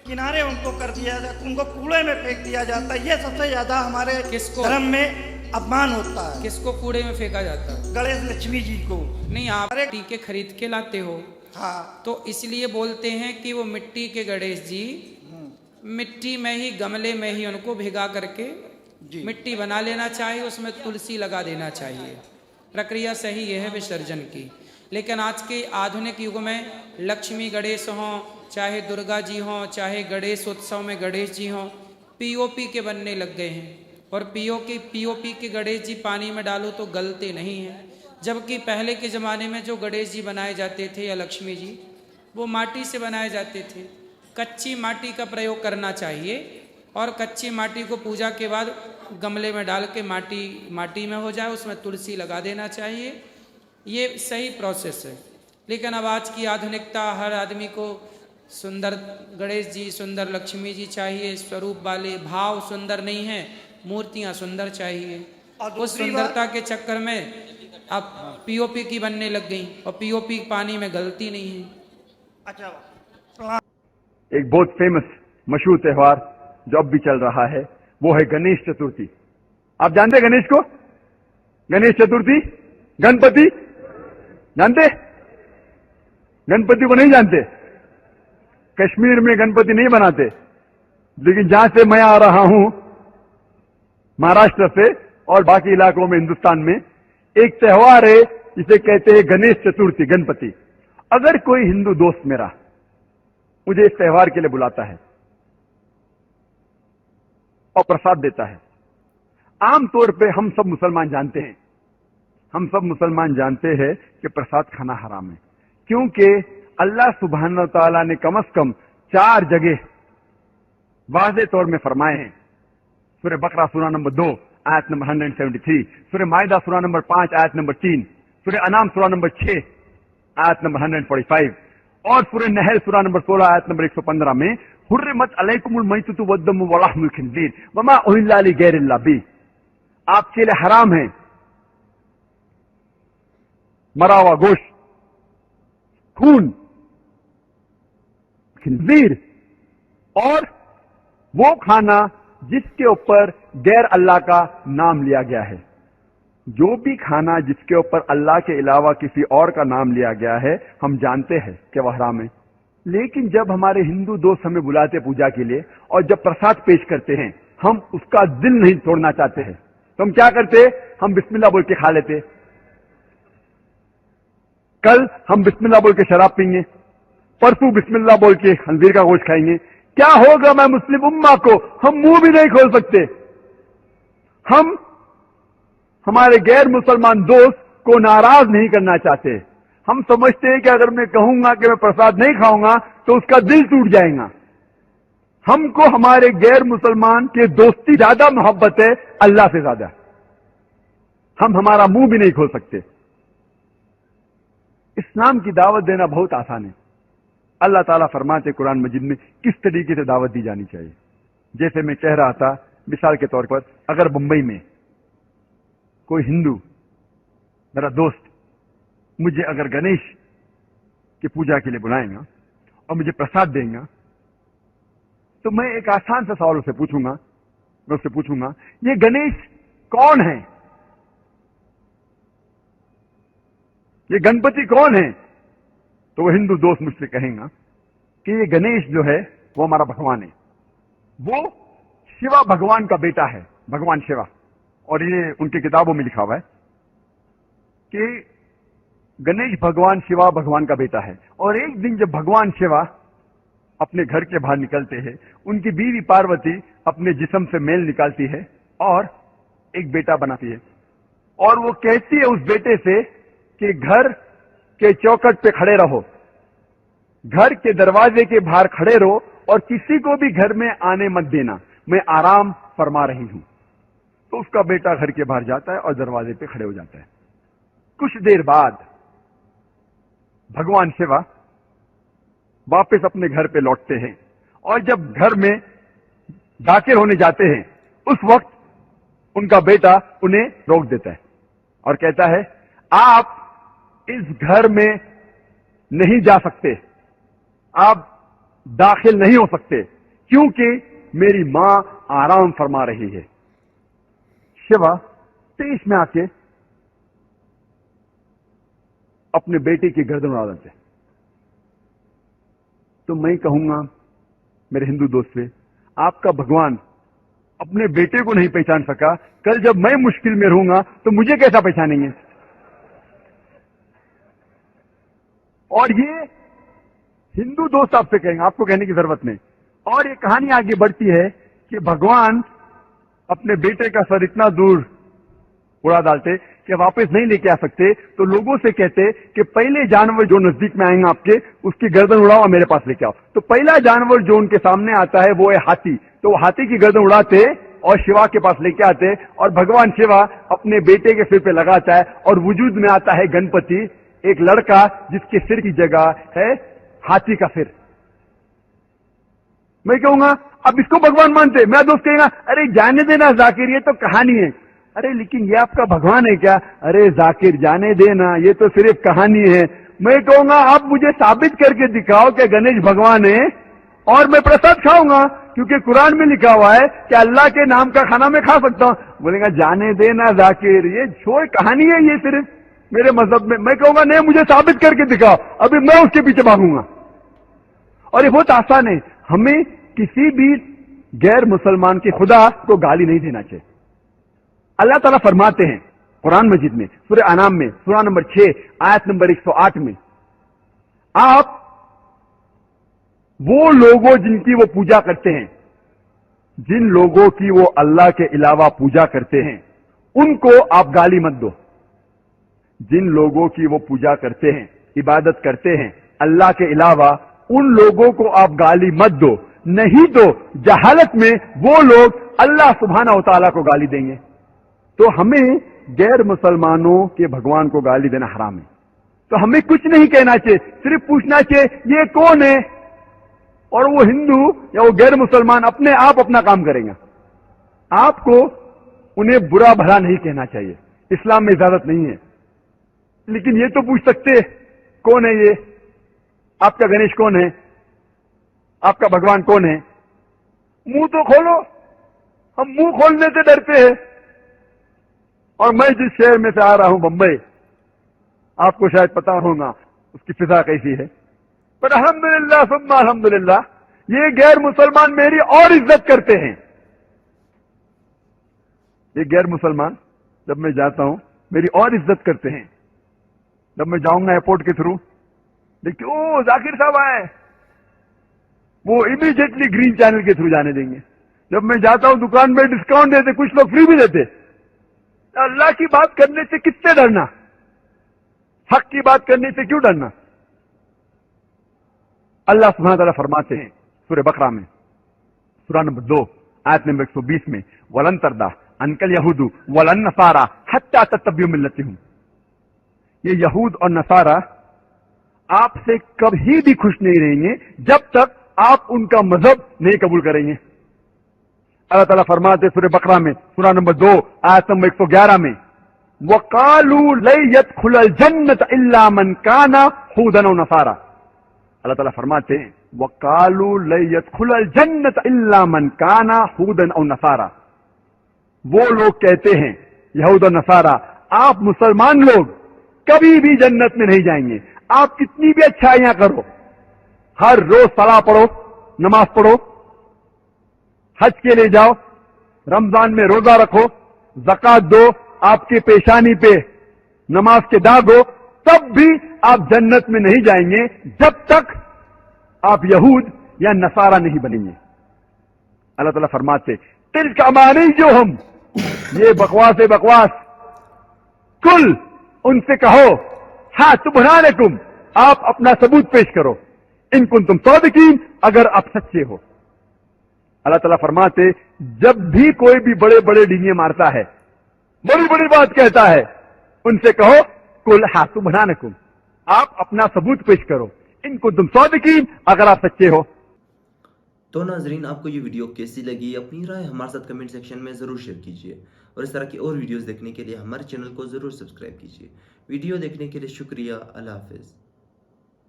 किनारे उनको कर दिया जाता, उनको कूड़े में फेंक दिया जाता है। ये सबसे ज्यादा हमारे धर्म में अपमान होता है। किसको कूड़े में फेंका जाता है? गणेश लक्ष्मी जी को। नहीं, आप टीके खरीद के लाते हो, हाँ, तो इसलिए बोलते हैं कि वो मिट्टी के गणेश जी मिट्टी में ही, गमले में ही उनको भिगा करके मिट्टी बना लेना चाहिए, उसमें तुलसी लगा देना चाहिए। प्रक्रिया सही यह है विसर्जन की। लेकिन आज के आधुनिक युग में लक्ष्मी गणेश हों, चाहे दुर्गा जी हों, चाहे गणेश उत्सव में गणेश जी हों, पीओपी के बनने लग गए हैं। और पीओपी के गणेश जी पानी में डालो तो गलते नहीं हैं। जबकि पहले के ज़माने में जो गणेश जी बनाए जाते थे या लक्ष्मी जी, वो माटी से बनाए जाते थे। कच्ची माटी का प्रयोग करना चाहिए और कच्ची माटी को पूजा के बाद गमले में डाल के माटी में हो जाए, उसमें तुलसी लगा देना चाहिए। ये सही प्रोसेस है। लेकिन अब आज की आधुनिकता, हर आदमी को सुंदर गणेश जी, सुंदर लक्ष्मी जी चाहिए, स्वरूप वाले, भाव सुंदर नहीं है, मूर्तियां सुंदर चाहिए। उस सुंदरता के चक्कर में अब पीओपी की बनने लग गई और पीओपी पानी में गलती नहीं है। अच्छा, एक बहुत फेमस मशहूर त्योहार जो अब भी चल रहा है वो है गणेश चतुर्थी। आप जानते गणेश को? गणेश चतुर्थी, गणपति जानते? गणपति को नहीं जानते? कश्मीर में गणपति नहीं बनाते, लेकिन जहां से मैं आ रहा हूं, महाराष्ट्र से और बाकी इलाकों में हिंदुस्तान में, एक त्योहार है जिसे कहते हैं गणेश चतुर्थी, गणपति। अगर कोई हिंदू दोस्त मेरा मुझे इस त्योहार के लिए बुलाता है और प्रसाद देता है, आमतौर पे हम सब मुसलमान जानते हैं कि प्रसाद खाना हराम है, क्योंकि अल्लाह सुब्हानहू व तआला ने कम से कम 4 जगह वाज़ेह तौर में फरमाए हैं। सूरह बकरा सूरा नंबर 2 आयत नंबर 173, सूरह माइदा सूरा नंबर 5 आयत नंबर 3, सूरह अनाम सूरा नंबर 6 आयत नंबर 145 और सूरह नहल सूरा नंबर 16 आयत नंबर 115 में हुर्रिमत अलैकुमुल मैततु वद्दमु वलहमुल खिंजीर वमा उहिल्ला लिगैरिल्लाह बिह, आपके लिए हराम है मरा हुआ गोश्त, खून, खिंजीर और वो खाना जिसके ऊपर गैर अल्लाह का नाम लिया गया है। जो भी खाना जिसके ऊपर अल्लाह के अलावा किसी और का नाम लिया गया है, हम जानते हैं कि वह हराम है। लेकिन जब हमारे हिंदू दोस्त हमें बुलाते पूजा के लिए और जब प्रसाद पेश करते हैं, हम उसका दिल नहीं तोड़ना चाहते हैं, तो हम क्या करते? हम बिस्मिल्लाह बोल के खा लेते। कल हम बिस्मिल्लाह बोल के शराब पीएंगे, परसों बिस्मिल्लाह बोल के खंजीर का गोश्त खाएंगे। क्या होगा मैं मुस्लिम उम्मा को? हम मुंह भी नहीं खोल सकते। हम हमारे गैर मुसलमान दोस्त को नाराज नहीं करना चाहते। हम समझते हैं कि अगर मैं कहूंगा कि मैं प्रसाद नहीं खाऊंगा तो उसका दिल टूट जाएगा। हमको हमारे गैर मुसलमान के दोस्ती ज्यादा मोहब्बत है अल्लाह से ज्यादा। हम हमारा मुंह भी नहीं खोल सकते। इस्लाम की दावत देना बहुत आसान है। अल्लाह ताला फरमाते कुरान मजीद में किस तरीके से दावत दी जानी चाहिए। जैसे मैं कह रहा था, मिसाल के तौर पर अगर बंबई में कोई हिंदू मेरा दोस्त मुझे अगर गणेश की पूजा के लिए बुलाएगा और मुझे प्रसाद देगा, तो मैं एक आसान सा सवाल उससे पूछूंगा। मैं उससे पूछूंगा, ये गणेश कौन है? ये गणपति कौन है? तो वो हिंदू दोस्त मुझसे कहेगा कि ये गणेश जो है वो हमारा भगवान है, वो शिवा भगवान का बेटा है, भगवान शिवा। और ये उनकी किताबों में लिखा हुआ है कि गणेश भगवान शिवा भगवान का बेटा है। और एक दिन जब भगवान शिवा अपने घर के बाहर निकलते हैं, उनकी बीवी पार्वती अपने जिस्म से मेल निकालती है और एक बेटा बनाती है। और वो कहती है उस बेटे से कि घर के चौखट पे खड़े रहो, घर के दरवाजे के बाहर खड़े रहो और किसी को भी घर में आने मत देना, मैं आराम फरमा रही हूं। तो उसका बेटा घर के बाहर जाता है और दरवाजे पे खड़े हो जाता है। कुछ देर बाद भगवान शिवा वापस अपने घर पे लौटते हैं और जब घर में दाखिल होने जाते हैं, उस वक्त उनका बेटा उन्हें रोक देता है और कहता है, आप इस घर में नहीं जा सकते, आप दाखिल नहीं हो सकते, क्योंकि मेरी मां आराम फरमा रही है। शिवा तेईस में आके अपने बेटे की गर्दन उड़ा देते। तो मैं कहूंगा मेरे हिंदू दोस्त से, आपका भगवान अपने बेटे को नहीं पहचान सका, कल जब मैं मुश्किल में रहूंगा तो मुझे कैसा पहचानेंगे? और ये हिंदू दोस्त आपसे कहेंगे, आपको कहने की जरूरत नहीं। और ये कहानी आगे बढ़ती है कि भगवान अपने बेटे का सर इतना दूर उड़ा डालते कि वापस नहीं लेके आ सकते, तो लोगों से कहते कि पहले जानवर जो नजदीक में आएंगे आपके, उसकी गर्दन उड़ाओ और मेरे पास लेके आओ। तो पहला जानवर जो उनके सामने आता है वो है हाथी। तो वो हाथी की गर्दन उड़ाते और शिवा के पास लेके आते, और भगवान शिवा अपने बेटे के सिर पे लगाता है, और वजूद में आता है गणपति, एक लड़का जिसके सिर की जगह है हाथी का सिर। मैं कहूंगा अब इसको भगवान मानते? मेरा दोस्त कहेगा अरे जाने देना जाकिर, ये तो कहानी है। अरे लेकिन ये आपका भगवान है क्या? अरे जाकिर जाने देना, ये तो सिर्फ कहानी है। मैं कहूंगा आप मुझे साबित करके दिखाओ कि गणेश भगवान है और मैं प्रसाद खाऊंगा, क्योंकि कुरान में लिखा हुआ है कि अल्लाह के नाम का खाना मैं खा सकता हूं। बोलेगा जाने देना जाकिर, ये छोड़ कहानी है, ये सिर्फ मेरे मजहब में। मैं कहूंगा नहीं, मुझे साबित करके दिखाओ, अभी मैं उसके पीछे भागूंगा। और ये बहुत आसान है, हमें किसी भी गैर मुसलमान के खुदा को गाली नहीं देना चाहिए। अल्लाह ताला फरमाते हैं कुरान मजीद में, सूरह अनाम में, सूरह नंबर 6 आयत नंबर 108 में, आप वो लोगों जिनकी वो पूजा करते हैं, जिन लोगों की वो अल्लाह के अलावा पूजा करते हैं, उनको आप गाली मत दो। जिन लोगों की वो पूजा करते हैं, इबादत करते हैं अल्लाह के अलावा, उन लोगों को आप गाली मत दो, नहीं तो जहालत में वो लोग अल्लाह सुब्हानहू व तआला को गाली देंगे। तो हमें गैर मुसलमानों के भगवान को गाली देना हराम है। तो हमें कुछ नहीं कहना चाहिए, सिर्फ पूछना चाहिए ये कौन है, और वो हिंदू या वो गैर मुसलमान अपने आप अपना काम करेंगे। आपको उन्हें बुरा भला नहीं कहना चाहिए, इस्लाम में इजाजत नहीं है। लेकिन ये तो पूछ सकते कौन है ये, आपका गणेश कौन है, आपका भगवान कौन है? मुंह तो खोलो। हम मुंह खोलने से डरते हैं। और मैं जिस शहर में से आ रहा हूं, बंबई, आपको शायद पता होगा उसकी फिजा कैसी है, पर अल्हम्दुलिल्लाह सुम्मा अल्हम्दुलिल्लाह, ये गैर मुसलमान मेरी और इज्जत करते हैं। ये गैर मुसलमान जब मैं जाता हूं मेरी और इज्जत करते हैं। जब मैं जाऊंगा एयरपोर्ट के थ्रू, देखिए ओ जाकिर साहब आए, वो इमीडिएटली ग्रीन चैनल के थ्रू जाने देंगे। जब मैं जाता हूं दुकान में डिस्काउंट देते, कुछ लोग फ्री भी देते। अल्लाह की बात करने से किससे डरना, हक की बात करने से क्यों डरना? अल्लाह सुब्हानहू व तआला फरमाते हैं सूरह बकरा में, सूरह नंबर 2 आयत नंबर 120 में, वलन तरदा अनकल यहूदू वलन नसारा हत्ता तत्तबियु मिल्लतहुम। ये यहूद और नसारा आपसे कभी भी खुश नहीं रहेंगे जब तक आप उनका मजहब नहीं कबूल करेंगे। अल्लाह ताला फरमाते सूरह बकरा में, सूरह नंबर 2 आयत नंबर 111 में, वकालू लन यदखुलल जन्नत इल्ला मन काना हुदन व नसारा। अल्लाह ताला फरमाते हैं वकालू लन यदखुलल जन्नत इल्ला मन काना हुदन व नसारा। वो लोग कहते हैं, यहूद और नसारा, आप मुसलमान लोग कभी भी जन्नत में नहीं जाएंगे। आप कितनी भी अच्छाइयां करो, हर रोज सलाह पढ़ो, नमाज पढ़ो, हज के लिए जाओ, रमजान में रोजा रखो, ज़कात दो, आपके पेशानी पे नमाज के दाग हो, तब भी आप जन्नत में नहीं जाएंगे जब तक आप यहूद या नसारा नहीं बनेंगे। अल्लाह ताला फरमाते तिल का मानी जो हम, ये बकवास है बकवास। कुल उनसे कहो हाँ सुब्हानकुम, आप अपना सबूत पेश करो, इन कुंतुम सादिकीन, अगर आप सच्चे हो। अल्लाह ताला फरमाते जब भी कोई भी बड़े बड़े डींगे मारता है, बड़ी बड़ी बात कहता है, उनसे कहो कुल हाँ सुब्हानकुम, आप अपना सबूत पेश करो, इन कुंतुम सादिकीन, अगर आप सच्चे हो। तो नाजरीन, आपको ये वीडियो कैसी लगी, अपनी राय हमारे साथ कमेंट सेक्शन में ज़रूर शेयर कीजिए, और इस तरह की और वीडियोस देखने के लिए हमारे चैनल को ज़रूर सब्सक्राइब कीजिए। वीडियो देखने के लिए शुक्रिया। अल्लाह हाफिज़।